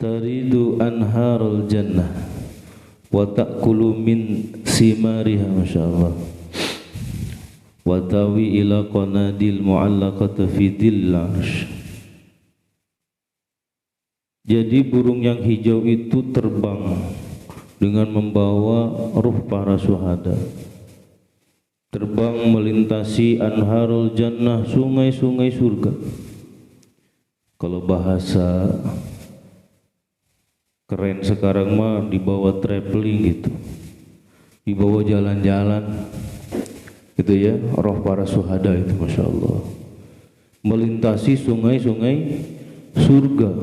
taridu anharul jannah wa ta'kulu min simariha masyaallah wa tawi ila qanadil mu'allaqati fi dhil 'arsy. Jadi burung yang hijau itu terbang dengan membawa ruh para syuhada, terbang melintasi anharul jannah, sungai-sungai surga. Kalau bahasa keren sekarang mah dibawa traveling gitu, dibawa jalan-jalan gitu ya, roh para syuhada itu Masya Allah melintasi sungai-sungai surga.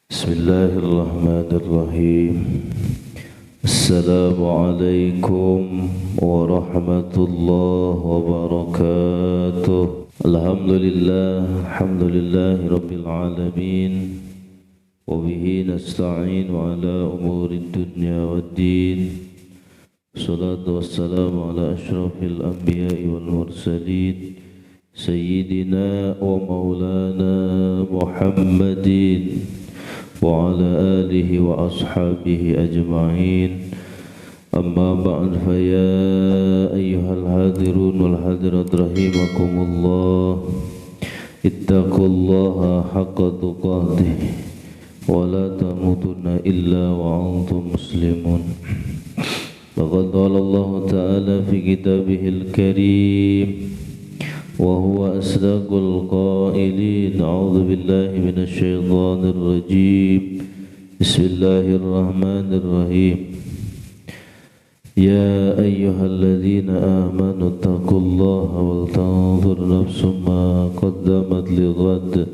Bismillahirrahmanirrahim. Assalamualaikum warahmatullahi wabarakatuh. Alhamdulillahi rabbil alamin. Wa bihi nasta'in ala umurid dunya waddin. Salatu wassalamu ala asyrafil anbiya'i wal mursalin sayyidina wa maulana Muhammadin wa ala alihi wa ashabihi ajma'in. Amma ba'd, fa ya ayyuhal hadirun wal hadirat rahimakumullah, ittaqullaha haqqa tuqatih wa la tamutunna illa wa antum muslimun. Faqad qala Allah ta'ala fi kitabihil karim wa huwa asdaqul qailin. A'udzu billahi minasy syaithanir rajim. Bismillahirrahmanirrahim. Ya ayyuhalladzina amanu taqullaha wal tanzur nafsum ma qaddamat lighad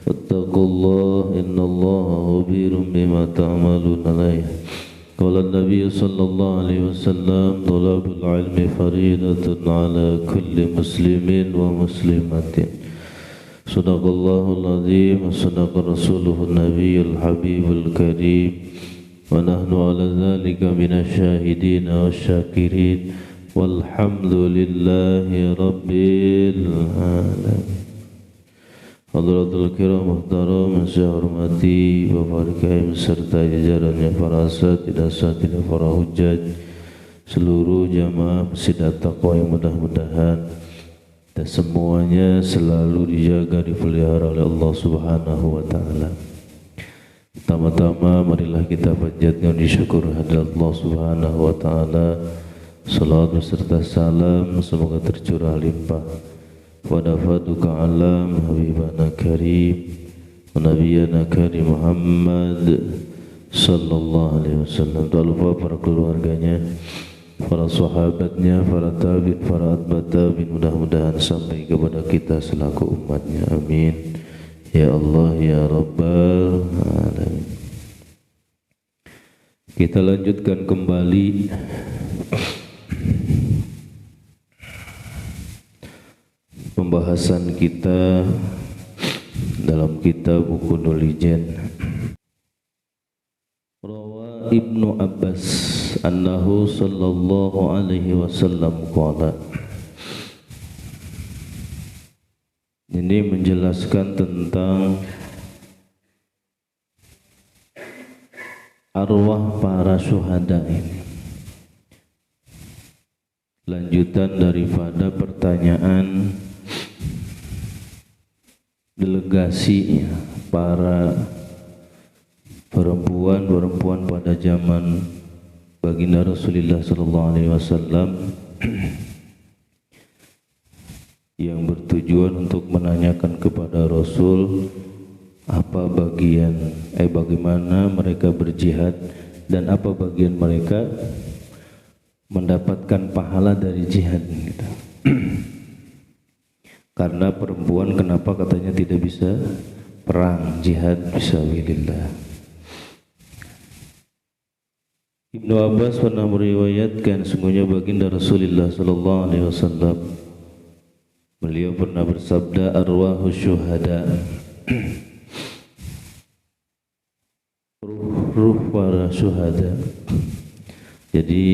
wattaqullaha innallaha khabirum bima ta'malun. Qala an-nabiy sallallahu alaihi wasallam, talabul ilmi faridatun ala kulli muslimin wa muslimatin. Sadaqallahul azim wa sadaqa rasuluhun nabiyyul habibul karim. Wa nahnu ala dhalika minasy syahidin wasyakirin walhamdulillahi rabbil alamin. Hadratul kiram muhtaram, saya hormati Bapak Hakim serta jajarannya para asatidz dan asatidz para hujjaj, seluruh jamaah Masjid At-Taqwa yang mudah-mudahan dan semuanya selalu dijaga, dipelihara oleh Allah Subhanahu wa taala. Pertama-tama marilah kita panjatkan syukur hadirat Allah Subhanahu wa taala. Salawat serta salam semoga tercurah limpah pada faduka alam habibana karim wa nabiyana karim Muhammad sallallahu alaihi wasallam. Tak lupa para keluarganya, para sahabatnya, para tabi'in, para atba' tabi'in, mudah-mudahan sampai kepada kita selaku umatnya. Amin ya Allah ya Rabbal alamin. Kita lanjutkan kembali pembahasan kita dalam kitab buku Nulijen. Rawa Ibnu Abbas annahu sallallahu alaihi wasallam qala. Ini menjelaskan tentang arwah para syuhada ini. Lanjutan daripada pertanyaan delegasi para perempuan pada zaman baginda Rasulullah sallallahu alaihi wasallam yang bertujuan untuk menanyakan kepada Rasul apa bagaimana mereka berjihad dan apa bagian mereka mendapatkan pahala dari jihad gitu. Karena perempuan kenapa katanya tidak bisa perang jihad fisabilillah. Ibnu Abbas pernah meriwayatkan sungguhnya baginda Rasulullah sallallahu alaihi wasallam beliau pernah bersabda, arwahus syuhada, ruh syuhada. Jadi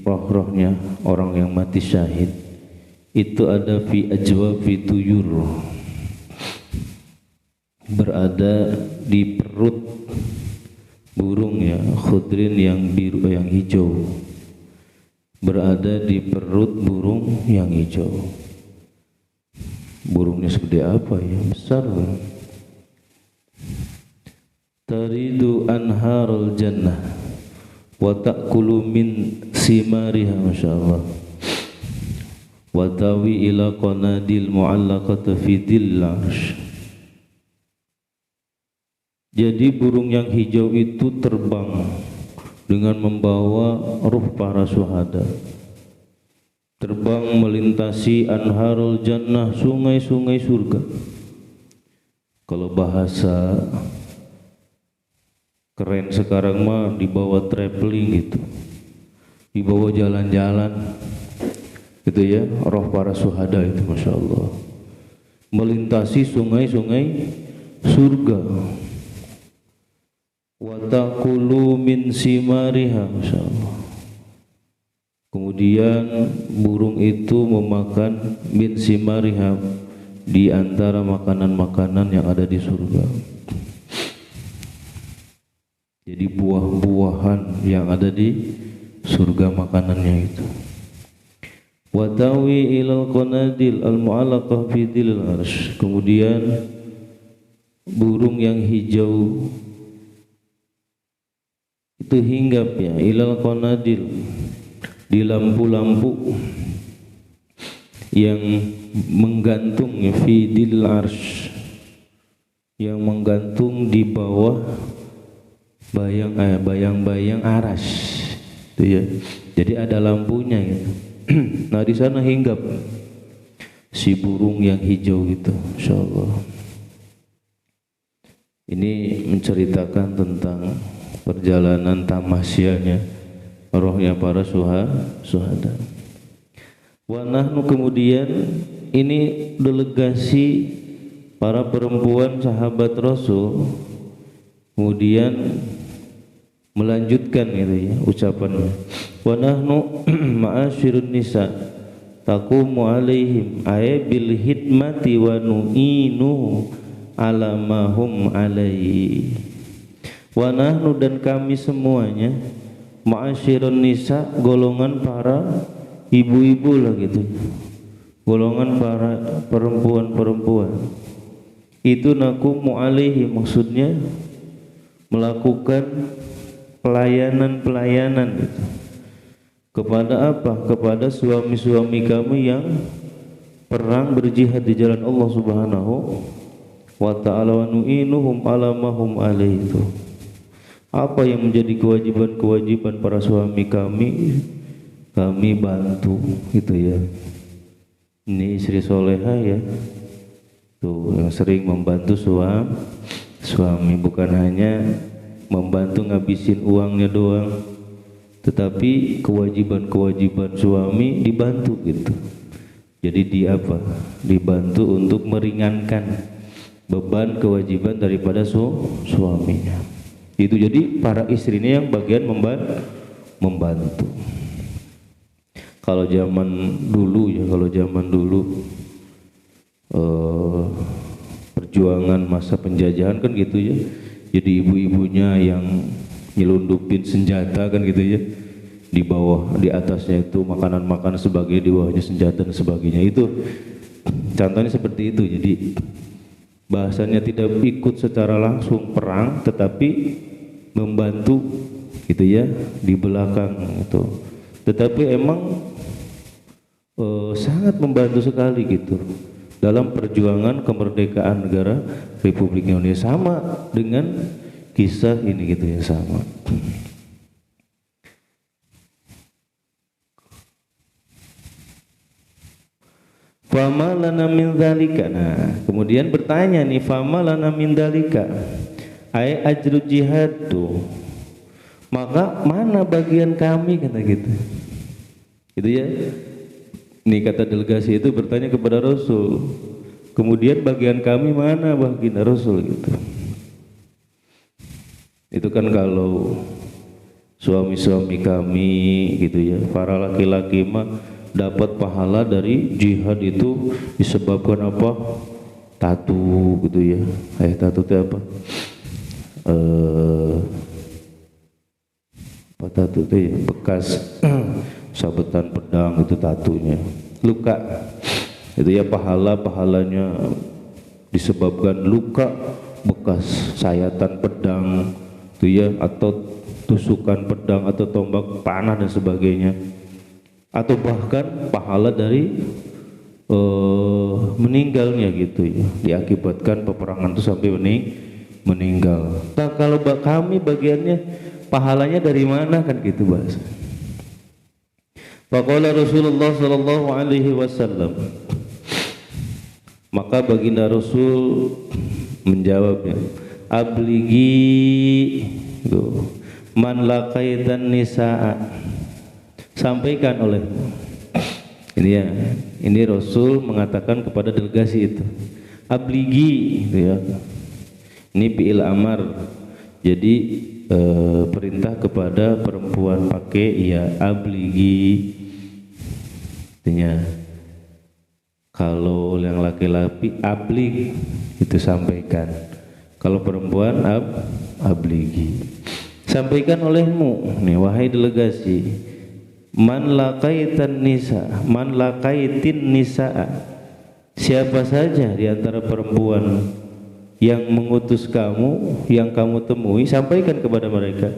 roh-rohnya orang yang mati syahid itu ada fi ajwafi tuyur, berada di perut burung ya, khudrin yang biru yang hijau, berada di perut burung yang hijau. Burungnya segede apa ya? Besar. Taridu anharul jannah wa ta'kulu min simariha, masyaallah, wa tawi ila qanadil mu'allaqati fi dhil arsh. Jadi burung yang hijau itu terbang dengan membawa ruh para syuhada, terbang melintasi anharul jannah, sungai-sungai surga. Kalau bahasa keren sekarang mah dibawa traveling gitu, dibawa jalan-jalan gitu ya, roh para syuhada itu, masya Allah, melintasi sungai-sungai surga. Wa taqulu min simariha, masya Allah. Kemudian burung itu memakan min simariha, di antara makanan-makanan yang ada di surga. Jadi buah-buahan yang ada di surga makanannya itu. Wa tawi ilal qanadil al mu'allaqah fi dhil arsh. Kemudian burung yang hijau itu hinggap ya, ilal qanadil, di lampu-lampu yang menggantung ya, fi dhil arsh, yang menggantung di bawah bayang-bayang aras itu ya. Jadi ada lampunya gitu. Nah di sana hinggap si burung yang hijau gitu, insyaallah. Ini menceritakan tentang perjalanan tamasyanya rohnya para syuhada. Wa nahnu, kemudian ini delegasi para perempuan sahabat Rasul kemudian melanjutkan gitu ya ucapannya. Wa nahnu ma'asyirun nisa taqumu alaihim ay bil hidmati wa nu'inu ala ma hum alaihi. Wa nahnu, dan kami semuanya, ma'asyirun nisa, golongan para ibu-ibu lah gitu, golongan para perempuan-perempuan itu, naqumu alaihi, maksudnya melakukan pelayanan gitu. Kepada apa? Kepada suami-suami kami yang perang berjihad di jalan Allah Subhanahu wa ta'ala, wa nu'inuhum ala ma hum alaihi. Itu apa yang menjadi kewajiban-kewajiban para suami kami, kami bantu gitu ya. Ini istri soleha ya, tuh yang sering membantu suami, bukan hanya membantu ngabisin uangnya doang, tetapi kewajiban-kewajiban suami dibantu gitu. Jadi dibantu untuk meringankan beban kewajiban daripada suaminya. Itu jadi para istrinya yang bagian membantu. Kalau zaman dulu perjuangan masa penjajahan kan gitu ya. Jadi ibu-ibunya yang nyelundupin senjata kan gitu ya. Di bawah, di atasnya itu makanan-makanan sebagai, di bawahnya senjata dan sebagainya. Itu contohnya seperti itu. Jadi bahasanya tidak ikut secara langsung perang, tetapi membantu gitu ya di belakang itu. Tetapi emang sangat membantu sekali gitu dalam perjuangan kemerdekaan negara Republik Indonesia, sama dengan kisah ini gitu ya, sama. Fama lana min dzalika. Nah, kemudian bertanya nih, fama lana min dzalika ai ajru jihad tuh, maka mana bagian kami, kata gitu. Gitu ya. Nih kata delegasi itu bertanya kepada Rasul. Kemudian bagian kami mana, baginda Rasul gitu. Itu kan kalau suami-suami kami gitu ya, para laki-laki mah dapat pahala dari jihad itu disebabkan apa? Tatu gitu ya. Tatu itu apa? Apa tatu itu ya? Bekas sabetan pedang itu tatunya. Luka itu ya, pahalanya disebabkan luka bekas sayatan pedang itu ya, atau tusukan pedang atau tombak panah dan sebagainya, atau bahkan pahala dari meninggalnya gitu ya, diakibatkan peperangan itu sampai meninggal. Nah, kalau kami bagiannya pahalanya dari mana kan gitu bahasa. Faqala Rasulullah sallallahu alaihi wasallam, maka baginda Rasul menjawabnya, abligi man laqaitan nisaa, sampaikan olehmu. Ini ya, ini Rasul mengatakan kepada delegasi itu, abligi gitu ya. Ini fi'il amar, jadi perintah kepada perempuan pakai ya abligi. Artinya kalau yang laki-laki ablig itu sampaikan, kalau perempuan abligi, sampaikan olehmu nih wahai delegasi, man laqaitan nisa, man laqaitin nisaa, siapa saja di antara perempuan yang mengutus kamu, yang kamu temui, sampaikan kepada mereka,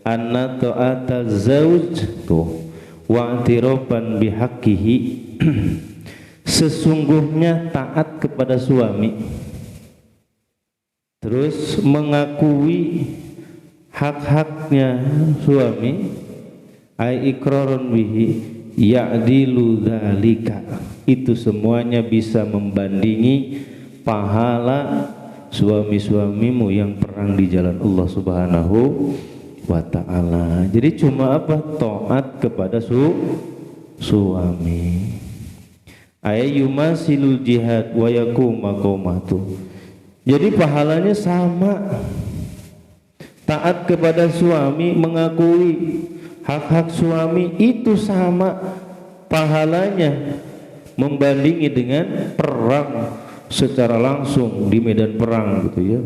anna ta'ata zauj tuh wa'tiroban bihaqqihi, sesungguhnya taat kepada suami, terus mengakui hak-haknya suami, ai iqrarun bihi ya'dilu dzalika, itu semuanya bisa membandingi pahala suami-suamimu yang perang di jalan Allah Subhanahu wa ta'ala. Jadi cuma apa? Taat kepada suami. Ayyumasilul jihad wa yakuma qaumatu. Jadi pahalanya sama. Taat kepada suami, mengakui hak-hak suami itu sama pahalanya, membandingi dengan perang secara langsung di medan perang gitu ya,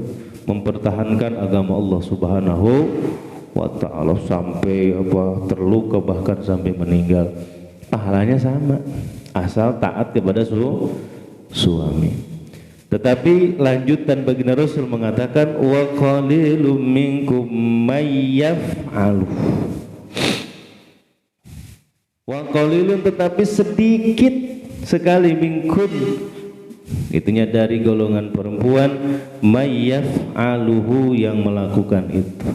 mempertahankan agama Allah Subhanahu wa ta'ala sampai apa terluka bahkan sampai meninggal, pahalanya sama asal taat kepada suami. Tetapi lanjutan baginda Rasul mengatakan wa qalilum minkum may yaf'alu, wa qalilun, tetapi sedikit sekali, minkum itunya dari golongan perempuan, may yaf'aluhu, yang melakukan itu.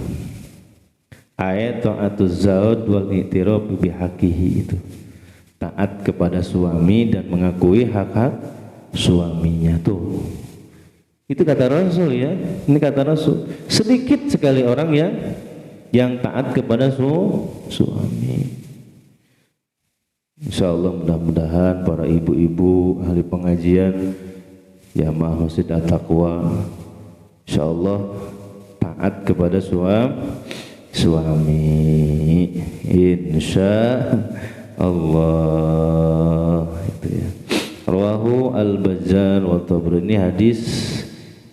Ayat ta'atuz zawj wal i'tiraf bihaqqihi, itu taat kepada suami dan mengakui hak-hak suaminya tuh. Itu kata Rasul ya. Ini kata Rasul. Sedikit sekali orang yang taat kepada suami. Insyaallah mudah-mudahan para ibu-ibu ahli pengajian jamaah Masjid At-Taqwa insyaallah taat kepada suami. Insyaallah itu ya. Rawahu Al-Bazzar wa Tabrani, hadis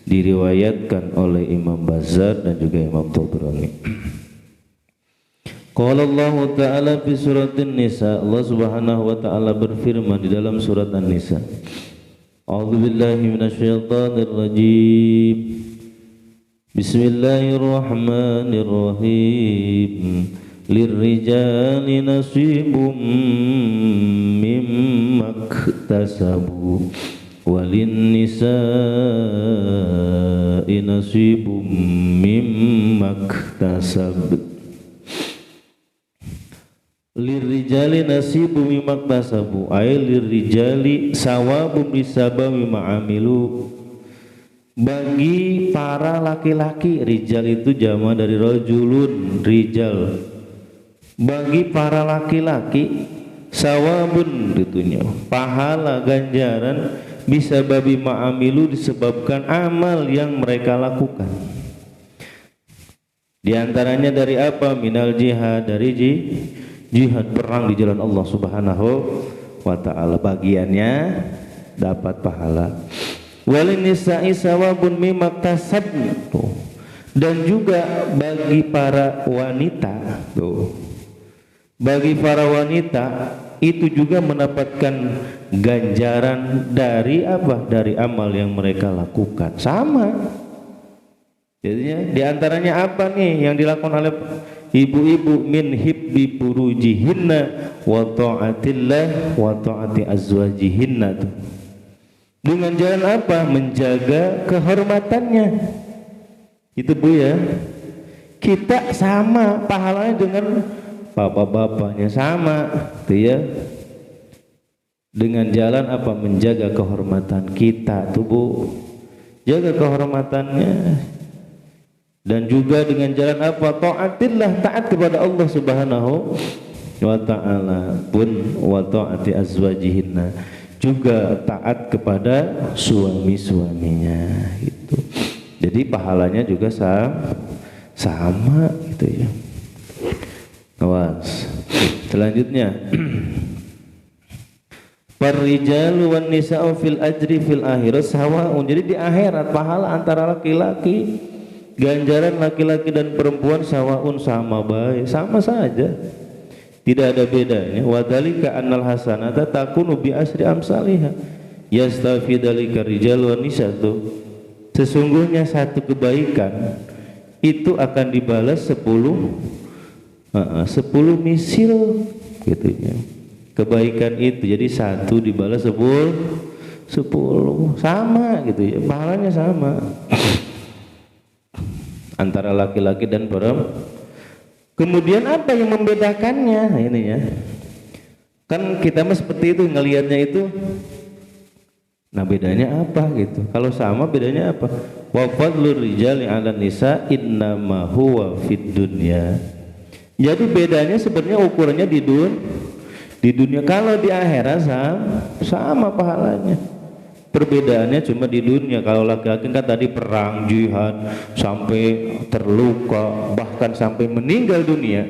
diriwayatkan oleh Imam Bazzar dan juga Imam Tabrani. Qala Allah Ta'ala fi suratin Nisa, Allah Subhanahu wa taala berfirman di dalam surat An-Nisa, A'udzu billahi minasyaitonir rajim. Bismillahirrahmanirrahim. Lirrijali nasibum mimma iktasabu walin nisa'i nasibum mimma iktasabu. Lirrijali nasibu mimma iktasabu, ay lirrijali sawabum bisababi ma'amilu, bagi para laki-laki. Rijal itu jama dari rajulun, rijal. Bagi para laki-laki sawabun itunya, pahala ganjaran, bisababi ma'amilu, disebabkan amal yang mereka lakukan. Di antaranya dari apa? Minal jihad, dari jihad, perang di jalan Allah Subhanahu wa ta'ala. Bagiannya dapat pahala. Walin nisa'i sawabun mimaktasabna. Dan juga bagi para wanita, tuh. Bagi para wanita itu juga mendapatkan ganjaran dari apa? Dari amal yang mereka lakukan. Sama. Jadinya diantaranya apa nih yang dilakukan oleh ibu-ibu? Min hibbi furujihinna wa ta'atillah wa ta'ati azwajihinna. Dengan jalan apa? Menjaga kehormatannya. Itu Bu ya. Kita sama pahalanya dengan bapak-bapaknya, sama tuh ya. Dengan jalan apa? Menjaga kehormatan kita tuh Bu. Jaga kehormatannya. Dan juga dengan jalan apa? Ta'atillah, taat kepada Allah Subhanahu wa ta'ala pun wa ta'ati azwajihinna, juga taat kepada suami-suaminya gitu. Jadi pahalanya juga sama gitu ya. Awas. Selanjutnya Parrijalu wan nisa'u fil ajri fil akhirat sawa'un. Jadi di akhirat pahala antara laki-laki, ganjaran laki-laki dan perempuan sawa'un, sama baik, sama saja, tidak ada bedanya. Wa dzalika annal hasanata takunu bi asri amsalihha yastafi dzalika rijal wan nisa'u. Sesungguhnya satu kebaikan itu akan dibalas 10 misil gitu ya. Kebaikan itu jadi satu dibalas 10 sama gitu ya, pahalanya sama antara laki-laki dan perempuan. Kemudian apa yang membedakannya? Nah, ini ya. Kan kita mah seperti itu ngelihatnya itu. Nah, bedanya apa gitu? Kalau sama bedanya apa? Wa fadlur rijali 'alan nisa innama huwa fid dunya. Jadi bedanya sebenarnya ukurannya di dunia. Kalau di akhirat sama pahalanya. Perbedaannya cuma di dunia. Kalau laki-laki kan tadi perang, jihad, sampai terluka, bahkan sampai meninggal dunia.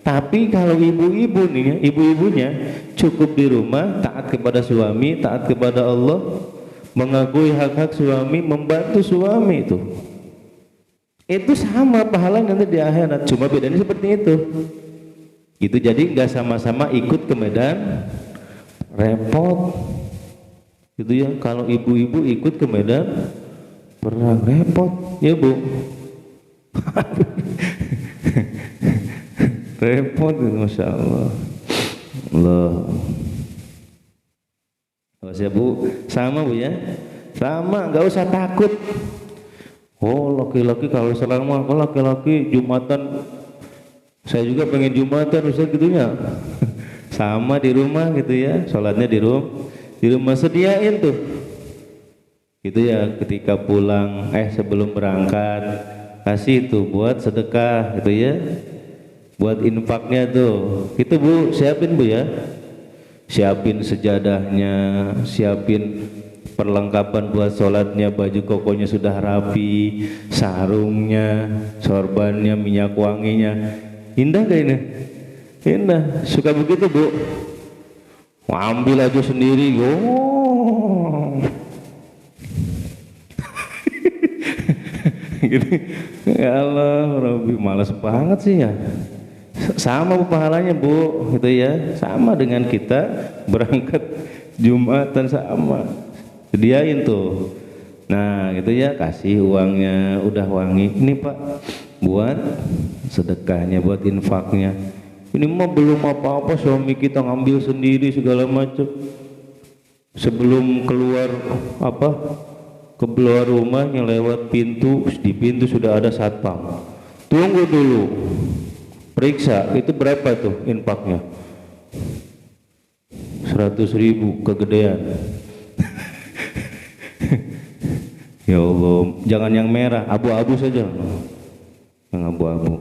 Tapi kalau ibu-ibu nih, ibu-ibunya cukup di rumah, taat kepada suami, taat kepada Allah, mengakui hak-hak suami, membantu suami itu sama pahalanya nanti di akhirat. Cuma bedanya seperti itu. Itu jadi nggak sama-sama ikut ke medan repot. Gitu ya, kalau ibu-ibu ikut ke medan perang repot ya Bu. Repot, Masya Allah. Ya Bu, sama Bu ya, sama, nggak usah takut. Oh laki-laki kalau selama laki-laki Jumatan, saya juga pengen Jumatan Ustaz gitunya. Sama di rumah gitu ya, sholatnya di rumah sediain tuh gitu ya, ketika pulang sebelum berangkat kasih tuh buat sedekah gitu ya, buat infaknya tuh itu Bu, siapin Bu ya, siapin sejadahnya, siapin perlengkapan buat sholatnya, baju kokonya sudah rapi, sarungnya, sorbannya, minyak wanginya, indah gak ini? Indah, suka begitu Bu. Ambil aja sendiri, gitu. Ya Allah, Rabbi, malas banget sih ya. Sama pahalanya Bu, gitu ya. Sama dengan kita berangkat Jumatan, sama. Sediain tuh. Nah, gitu ya, kasih uangnya, udah wangi. Ini Pak, buat sedekahnya, buat infaknya. Ini mah belum apa-apa, suami kita ngambil sendiri segala macam. Sebelum keluar keluar rumahnya lewat pintu, di pintu sudah ada satpam. Tunggu dulu, periksa itu berapa tuh infaknya? 100.000 kegedean. Ya Allah, jangan yang merah, abu-abu saja. Yang abu-abu.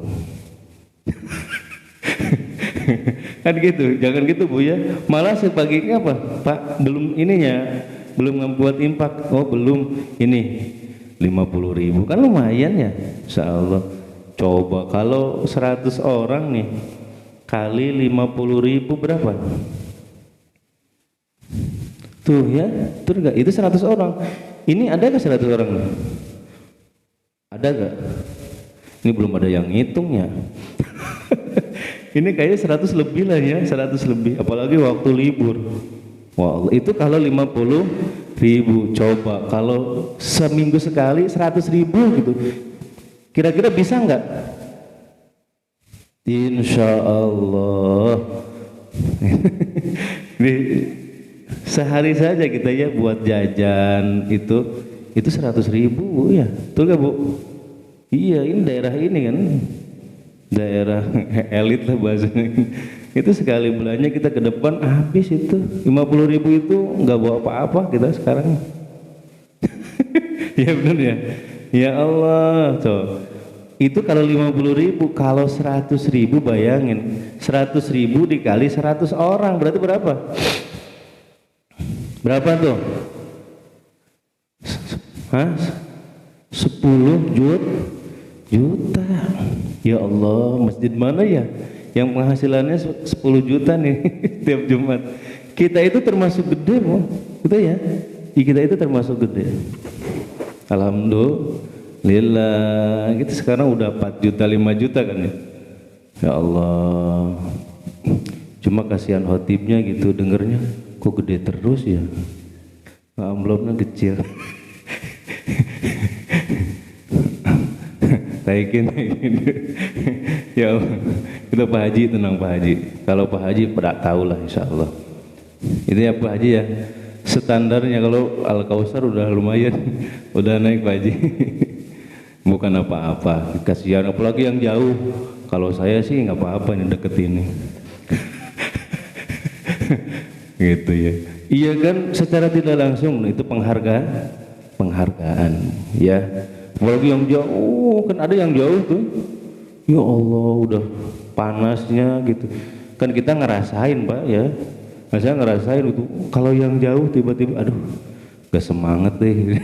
Kan gitu, jangan gitu Bu ya. Malah sebagiannya apa Pak, belum ininya, belum membuat impak. Oh belum, ini 50.000 kan lumayan ya, Insya Allah. Coba kalau 100 orang nih kali 50.000 berapa? Tuh ya, tuh enggak? Itu 100 orang. Ini ada nggak 100 orang nih? Ada nggak? Ini belum ada yang ngitungnya. Ini kayaknya 100 lebih lah ya, 100 lebih. Apalagi waktu libur. Wah, itu kalau 50.000. Coba kalau seminggu sekali 100.000 gitu. Kira-kira bisa nggak? Insya Allah. Sehari saja kita ya buat jajan itu 100.000 ya, betul gak Bu? Iya, ini daerah ini kan, daerah elit lah bahasanya. Itu sekali belanja kita ke depan habis itu 50.000 itu nggak bawa apa-apa kita sekarang. Ya benar ya. Ya Allah, tuh. Itu kalau 50.000, kalau 100.000 bayangin, 100.000 dikali 100 orang berarti berapa? Berapa tuh? Hah? 10 juta. Ya Allah, masjid mana ya yang penghasilannya 10 juta nih tiap Jumat? Kita itu termasuk gede, Bu. Gitu ya. Kita itu termasuk gede. Alhamdulillah. Kita sekarang udah 4 juta, 5 juta kan ya. Ya Allah. Cuma kasihan khotibnya gitu dengernya, kok gede terus ya. Amplopnya kecil. Taikin. Ya Allah. Kita Pak Haji, tenang Pak Haji. Kalau Pak Haji pada tahu lah insya Allah. Itu ya Pak Haji ya. Standarnya kalau Al-Kausar udah lumayan, udah naik Pak Haji. Bukan apa-apa. Kasihan apalagi yang jauh. Kalau saya sih nggak apa-apa nih deket ini. Gitu ya. Iya kan, secara tidak langsung itu penghargaan ya. Apalagi yang jauh, kan ada yang jauh tuh. Ya Allah, udah panasnya gitu. Kan kita ngerasain Pak ya. Saya ngerasain itu. Kalau yang jauh tiba-tiba, aduh, gak semangat deh.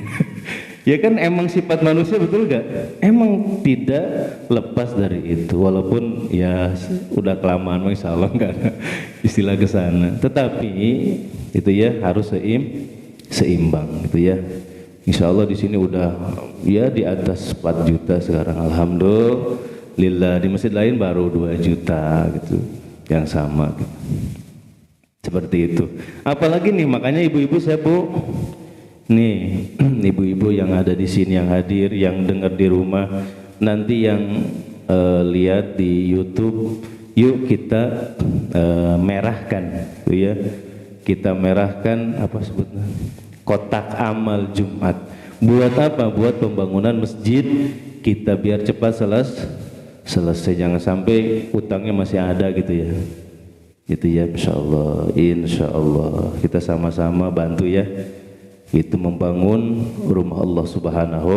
Ya kan emang sifat manusia, betul gak? Emang tidak lepas dari itu. Walaupun ya udah kelamaan, insya Allah gak ada istilah ke sana. Tetapi itu ya harus seimbang gitu ya. Insya Allah di sini udah ya di atas 4 juta sekarang, alhamdulillah. Di masjid lain baru 2 juta gitu, yang sama gitu. Seperti itu. Apalagi nih, makanya ibu-ibu saya Bu, nih ibu-ibu yang ada di sini, yang hadir, yang dengar di rumah, nanti yang lihat di YouTube, yuk kita merahkan, gitu ya. Kita merahkan apa sebutnya? Kotak amal Jumat. Buat apa? Buat pembangunan masjid kita biar cepat selesai. Jangan sampai utangnya masih ada gitu ya. Gitu ya, insya Allah kita sama-sama bantu ya. Itu membangun rumah Allah Subhanahu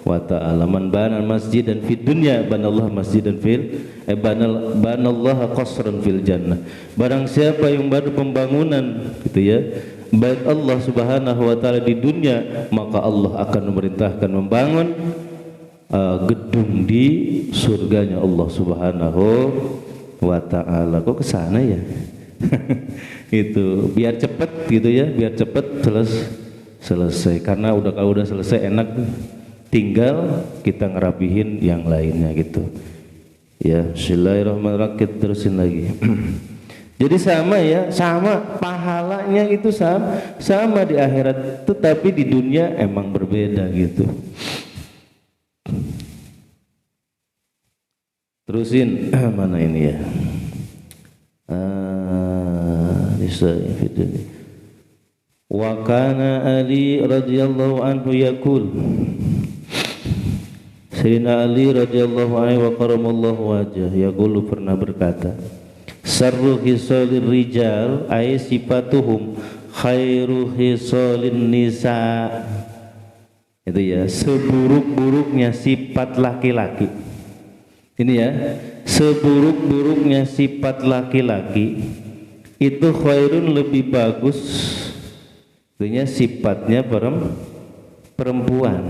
wa ta'ala. Man bana masjid dan fid dunya banallahu masjidan fil banallahu qasran fil jannah. Barang siapa yang baru pembangunan gitu ya, baik Allah Subhanahu wa ta'ala di dunia, maka Allah akan memerintahkan membangun gedung di surganya Allah Subhanahu wa ta'ala. Kok kesana ya? Itu biar cepet gitu ya, biar cepet selesai. Karena kalau udah selesai enak, tinggal kita ngerapihin yang lainnya gitu ya. Bismillahirrahmanirrahim, kita terusin lagi. Jadi sama ya, sama pahalanya itu sama di akhirat, tetapi di dunia emang berbeda gitu. Terusin mana ini ya? Wa kana Ali radhiyallahu anhu yaqul, Sayyidina Ali radhiyallahu anhu wa karamallahu wajah yaqulu, pernah berkata, sarru hisalir rijal ay sifatuhum khairu hisalin nisa. Itu ya, seburuk-buruknya sifat laki-laki. Ini ya, seburuk-buruknya sifat laki-laki itu khairun, lebih bagus. Artinya sifatnya perempuan.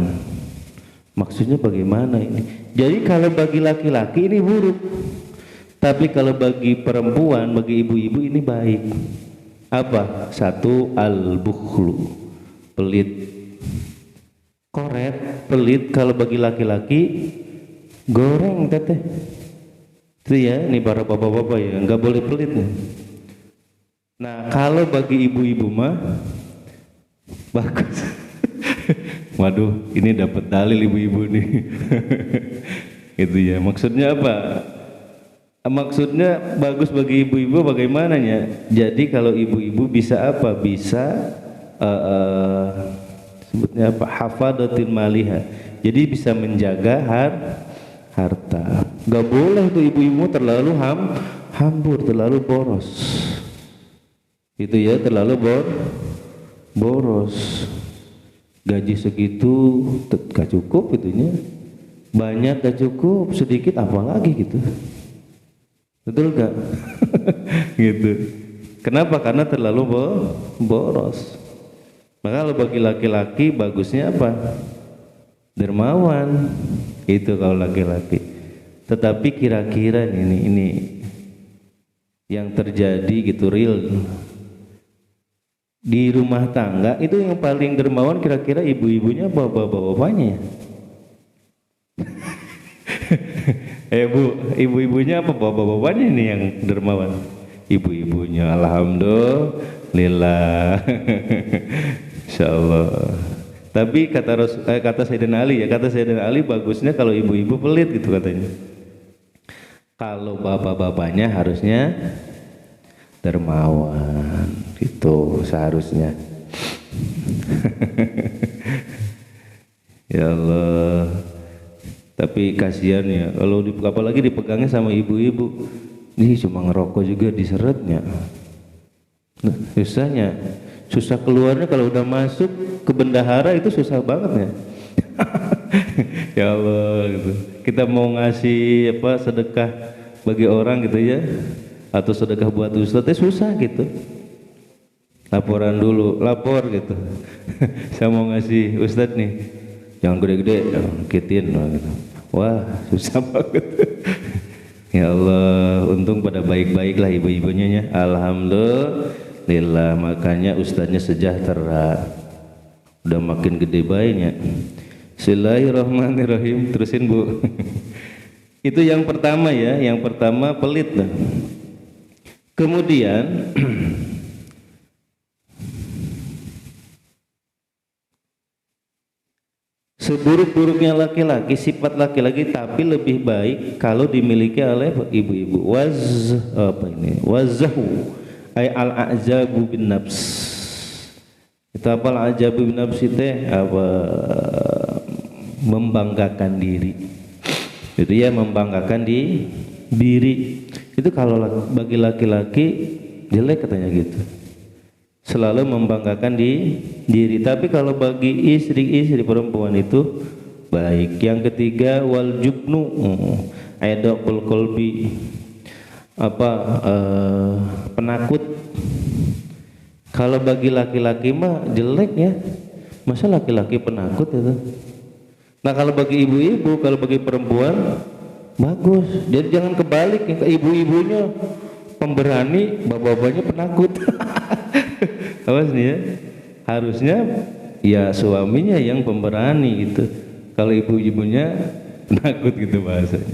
Maksudnya bagaimana ini? Jadi kalau bagi laki-laki ini buruk, tapi kalau bagi perempuan, bagi ibu-ibu ini baik. Apa? Satu, al-bukhlu, pelit. Koret, pelit. Kalau bagi laki-laki, goreng teteh. Itu ya, ini para bapak-bapak ya, nggak boleh pelit nih. Nah, kalau bagi ibu-ibu mah bagus. Waduh, ini dapat dalil ibu-ibu nih. Gitu ya. Maksudnya apa? Maksudnya bagus bagi ibu-ibu bagaimana ya? Jadi kalau ibu-ibu bisa apa? Bisa sebutnya apa? Hafadatin maliha. Jadi bisa menjaga harta. Gak boleh tuh ibu-ibu terlalu hambur, terlalu boros. Itu ya, terlalu boros. Gaji segitu gak cukup itunya, banyak gak cukup, sedikit apalagi gitu. Betul gak? Gitu. Kenapa? Karena terlalu boros. Maka kalau bagi laki-laki bagusnya apa? Dermawan. Itu kalau laki-laki. Tetapi kira-kira ini yang terjadi gitu real di rumah tangga itu yang paling dermawan kira-kira ibu-ibunya bapak-bapaknya. Ibu-ibunya apa bapak-bapaknya ini yang dermawan? Ibu-ibunya, alhamdulillah. Insyaallah. Tapi kata Sayyidina Ali bagusnya kalau ibu-ibu pelit gitu katanya. Kalau bapak-bapaknya harusnya dermawan, itu seharusnya. Ya Allah. Tapi kasihan ya, kalau apalagi dipegangnya sama ibu-ibu. Ini cuma ngerokok juga diseretnya. Nah, susah keluarnya kalau udah masuk ke bendahara itu susah banget ya. Ya Allah gitu. Kita mau ngasih apa sedekah bagi orang gitu ya, atau sedekah buat ustadz susah gitu. Laporan dulu, lapor gitu. Saya mau ngasih ustadz nih, jangan gede-gede, kitin gitu. Wah susah banget. Ya Allah, untung pada baik-baik lah ibu-ibunya ya. Alhamdulillah, makanya ustadznya sejahtera. Udah makin gede bayinya. Bismillahirrahmanirrahim. Terusin Bu. Itu yang pertama ya, yang pertama pelit lah. Kemudian seburuk-buruknya laki-laki, sifat laki-laki tapi lebih baik kalau dimiliki oleh ibu-ibu. Wazahu ay al-ajabu bin nafs. Itu apa al-ajabu bin nafs itu? Apa? Membanggakan diri. Itu ya, membanggakan diri. Itu kalau bagi laki-laki jelek katanya gitu. Selalu membanggakan diri. Tapi kalau bagi istri perempuan itu baik. Yang ketiga wal jubnu aidaqul qalbi, penakut. Kalau bagi laki-laki mah jelek ya. Masa laki-laki penakut itu? Nah kalau bagi ibu-ibu, kalau bagi perempuan bagus. Jadi jangan kebalik ya, ke ibu-ibunya pemberani, bapak-bapaknya penakut. Awas nih ya, harusnya ya suaminya yang pemberani gitu. Kalau ibu-ibunya penakut gitu bahasanya.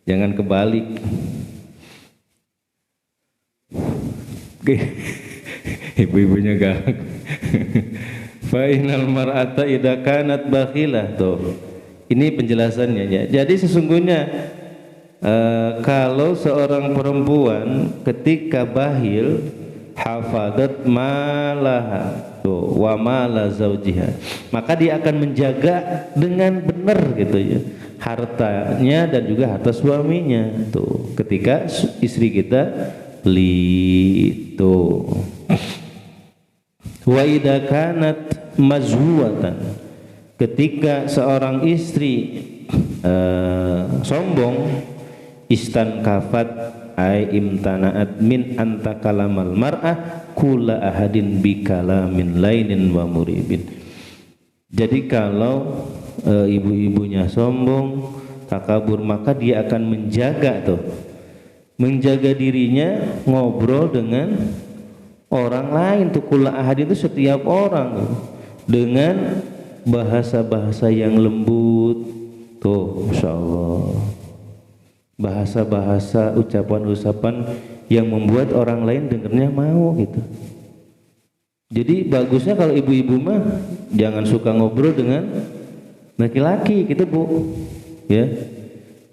Jangan kebalik. Oke. Ibu-ibunya galak. Fa innal mar'ata idza kanat bakhilah tuh. Ini penjelasannya ya. Jadi sesungguhnya kalau seorang perempuan ketika bakhil, hafadat malaha tuh wa mala zaujiha, maka dia akan menjaga dengan benar gitu ya hartanya dan juga harta suaminya tuh ketika istri kita tuh. Wa idza kanat mazhuwatan, ketika seorang istri sombong, istankafat ay imtana'at min antakalamal mar'ah kula ahadin bikalamin lainin wa muribin. Jadi kalau ibu-ibunya sombong, takabur, maka dia akan menjaga dirinya ngobrol dengan orang lain. Tuh kul ahad itu setiap orang dengan bahasa-bahasa yang lembut. Tuh, Masya Allah, bahasa-bahasa, ucapan-ucapan yang membuat orang lain dengarnya mau gitu. Jadi bagusnya kalau ibu-ibu mah jangan suka ngobrol dengan laki-laki gitu Bu, ya.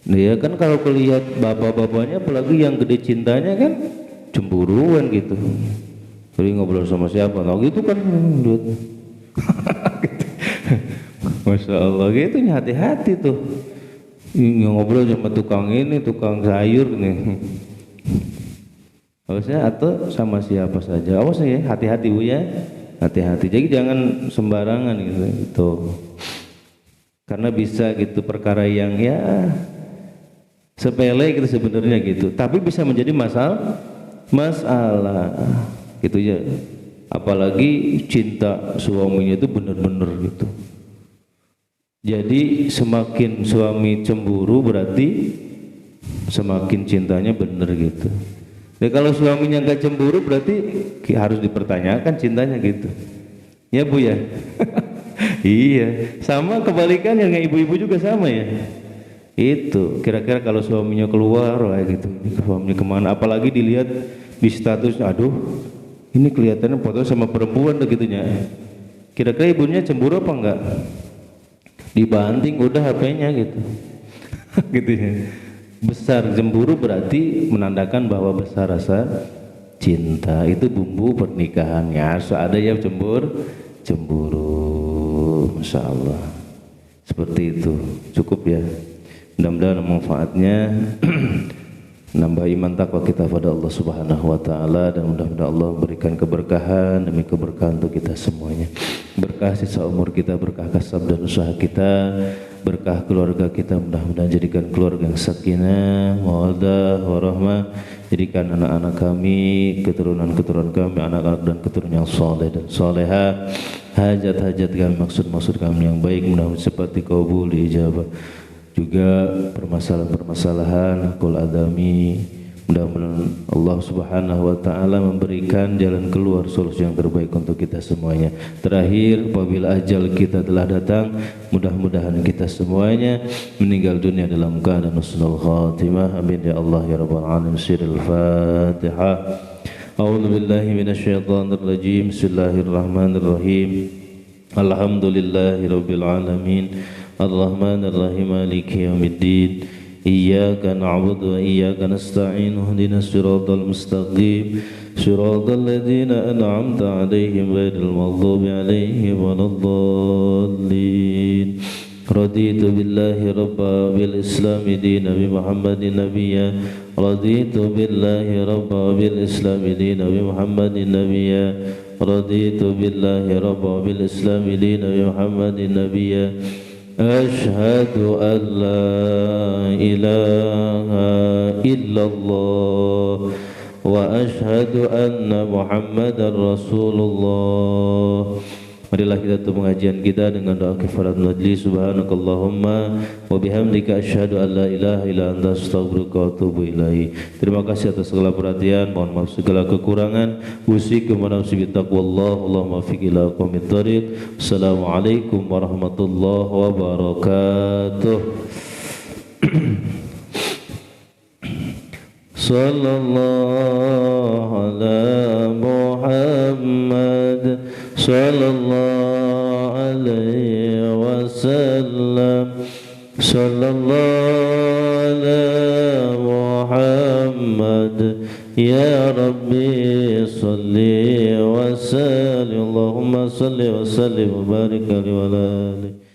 Dia kan kalau kelihat bapak-bapaknya, apalagi yang gede cintanya kan cemburuan gitu. Jadi ngobrol sama siapa? Kalau gitu kan Masya Allah, gitu hati-hati tuh. Ngobrol sama tukang ini, tukang sayur nih. Harusnya atau sama siapa saja. Awas ya, hati-hati Bu ya. Hati-hati. Jadi jangan sembarangan gitu. Karena bisa gitu perkara yang ya sepele gitu sebenarnya gitu. Tapi bisa menjadi masalah gitu ya. Apalagi cinta suaminya itu benar-benar gitu. Jadi semakin suami cemburu berarti semakin cintanya benar gitu. Dan kalau suaminya nggak cemburu berarti harus dipertanyakan cintanya gitu. Ya Bu ya. Iya, sama kebalikannya dengan ibu-ibu juga sama ya. Itu kira-kira kalau suaminya keluar gitu, suaminya kemana? Apalagi dilihat di status, aduh, ini kelihatannya foto sama perempuan begitunya. Kira-kira ibunya cemburu apa enggak? Dibanting udah HP-nya gitu. Gitu ya. Besar cemburu berarti menandakan bahwa besar rasa cinta. Itu bumbu pernikahannya. So ada ya cemburu, Masya Allah. Seperti itu, cukup ya. Mudah-mudahan manfaatnya nambah iman takwa kita pada Allah Subhanahu wa taala, dan mudah-mudahan Allah memberikan keberkahan demi keberkahan untuk kita semuanya. Berkah sisa umur kita, berkah kasab dan usaha kita, berkah keluarga kita, mudah-mudahan jadikan keluarga yang sakinah, mawaddah, warahmah. Jadikan anak-anak kami, keturunan-keturunan kami, anak-anak dan keturunan yang soleh dan soleha. Hajat-hajat kami, maksud-maksud kami yang baik mudah-mudahan cepat dikabul, diijabah. Juga permasalahan-permasalahan kul adami, mudah-mudahan Allah Subhanahu wa taala memberikan jalan keluar, solusi yang terbaik untuk kita semuanya. Terakhir, apabila ajal kita telah datang, mudah-mudahan kita semuanya meninggal dunia dalam keadaan husnul khatimah. Amin ya Allah ya rabbal alamin. Sirul Fatihah. A'udzu billahi minasyaitonir rajim. Bismillahirrahmanirrahim. Alhamdulillahirabbil alamin. Ar-Rahmanir Rahim, Maliki Yaumiddin. Iyyaka na'budu wa iyyaka nasta'in. Ihdinas siratal mustaqim. Siratal ladzina an'amta 'alaihim ghairil maghdubi 'alaihim waladdallin. Raditu billahi rabba bil islami dina bi Muhammadin nabiyya. Raditu billahi rabba bil islami dina bi Muhammadin nabiyya. Raditu billahi rabba bil islami dina bi Muhammadin nabiyya. Ashhadu an la ilaha illallah wa ashhadu anna Muhammadar Rasulullah. Marilah kita tutup pengajian kita dengan doa kifaratul majlis. Subhanakallahumma wa bihamdika asyhadu an la ilaha illa anta astaghfiruka wa atubu ilaik. Terima kasih atas segala perhatian, mohon maaf segala kekurangan. Usikum wa nafsi bittaqwallah. Allahumma fiq ila aqwamit thariq. Assalamualaikum warahmatullahi wabarakatuh. Sallallahu ala Muhammad sallallahu alaihi wasallam. Sallallahu ala Muhammad ya Rabbi salli wa sallim. Allahumma salli wa sallim wa barik alaihi wa alihi.